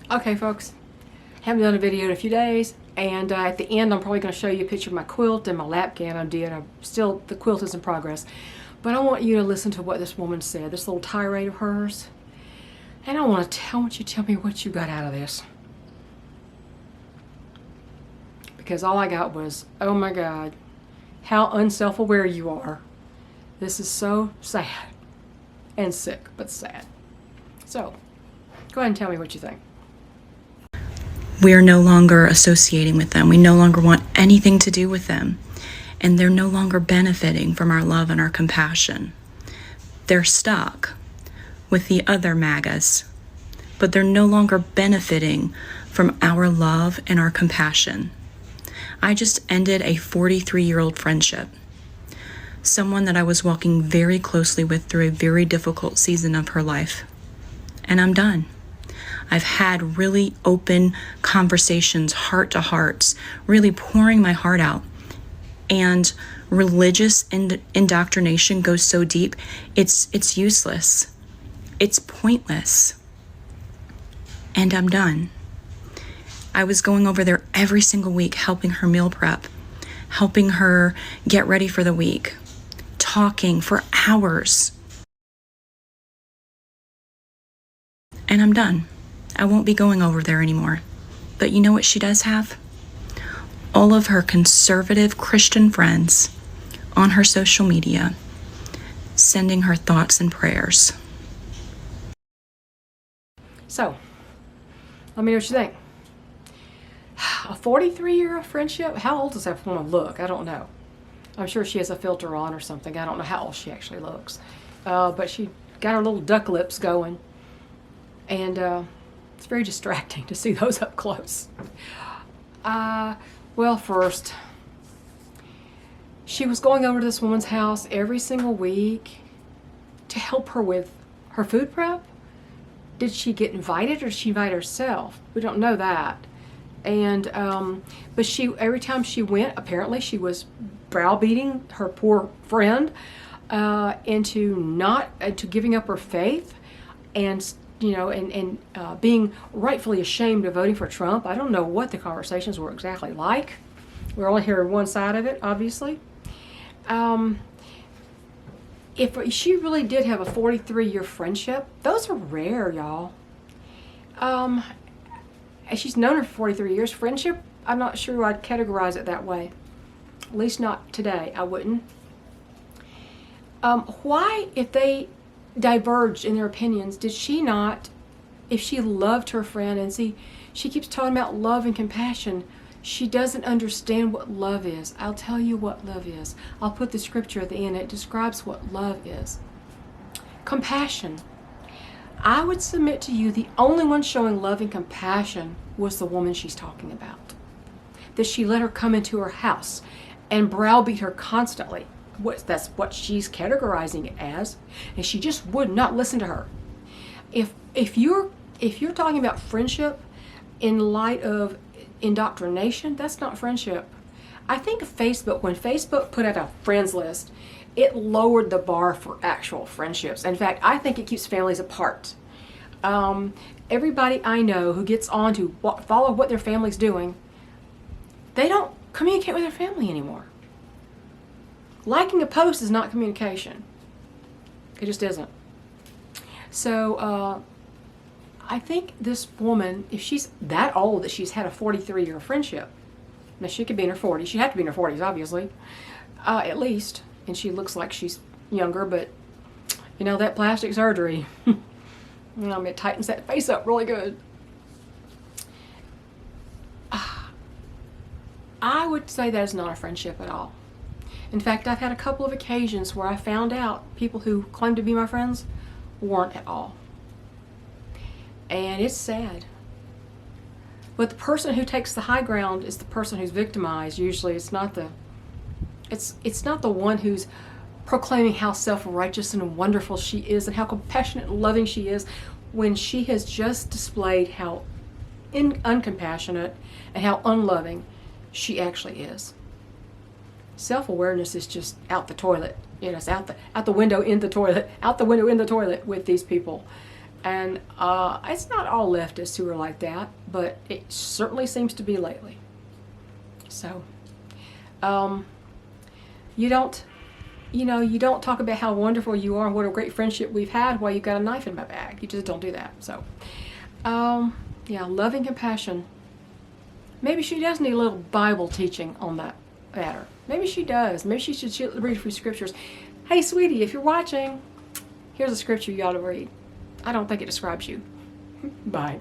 Okay, folks, haven't done a video in a few days, and at the end I'm probably going to show you a picture of my quilt and my lap gown I'm doing. The quilt is in progress. But I want you to listen to what this woman said, this little tirade of hers. And I want you to tell me what you got out of this. Because all I got was, oh my God, how unself-aware you are. This is so sad and sick, but sad. So, go ahead and tell me what you think. We are no longer associating with them. We no longer want anything to do with them. And they're no longer benefiting from our love and our compassion. They're stuck with the other MAGAs, but they're no longer benefiting from our love and our compassion. I just ended a 43-year-old friendship. Someone that I was walking very closely with through a very difficult season of her life. And I'm done. I've had really open conversations, heart to hearts, really pouring my heart out. And religious indoctrination goes so deep, it's useless. It's pointless. And I'm done. I was going over there every single week, helping her meal prep, helping her get ready for the week, talking for hours. And I'm done. I won't be going over there anymore. But you know what she does have? All of her conservative Christian friends on her social media sending her thoughts and prayers. So, let me know what you think. A 43-year friendship? How old does that woman look? I don't know. I'm sure she has a filter on or something. I don't know how old she actually looks. But she got her little duck lips going. And it's very distracting to see those up close. Well, first, she was going over to this woman's house every single week to help her with her food prep. Did she get invited or did she invite herself? We don't know that. And but every time she went, apparently she was browbeating her poor friend into giving up her faith, and being rightfully ashamed of voting for Trump. I don't know what the conversations were exactly like. We're only hearing one side of it, obviously. If she really did have a 43-year friendship, those are rare, y'all. She's known her for 43 years. Friendship, I'm not sure I'd categorize it that way. At least not today, I wouldn't. Why, if they diverged in their opinions, did she not, if she loved her friend, and see, she keeps talking about love and compassion, she doesn't understand what love is. I'll tell you what love is. I'll put the scripture at the end. It describes what love is. Compassion. I would submit to you the only one showing love and compassion was the woman she's talking about. That she let her come into her house and browbeat her constantly. That's what she's categorizing it as, and she just would not listen to her. If you're talking about friendship in light of indoctrination, that's not friendship. I think Facebook, when Facebook put out a friends list, it lowered the bar for actual friendships. In fact, I think it keeps families apart. Everybody I know who gets on to follow what their family's doing, they don't communicate with their family anymore. Liking a post is not communication. It just isn't. So I think this woman, if she's that old that she's had a 43-year friendship, now she could be in her 40s. She'd have to be in her 40s, obviously, at least. And she looks like she's younger, but you know, that plastic surgery, it tightens that face up really good. I would say that is not a friendship at all. In fact, I've had a couple of occasions where I found out people who claimed to be my friends weren't at all. And it's sad. But the person who takes the high ground is the person who's victimized. Usually it's not the one who's proclaiming how self-righteous and wonderful she is and how compassionate and loving she is, when she has just displayed how uncompassionate and how unloving she actually is. Self-awareness is just out the toilet. It's out the window in the toilet, out the window in the toilet with these people. And it's not all leftists who are like that, but it certainly seems to be lately. So, you don't talk about how wonderful you are and what a great friendship we've had while you got a knife in my bag. You just don't do that. So, yeah, loving compassion. Maybe she does need a little Bible teaching on that matter. Maybe she does. Maybe she should read a few scriptures. Hey, sweetie, if you're watching, here's a scripture you ought to read. I don't think it describes you. Bye.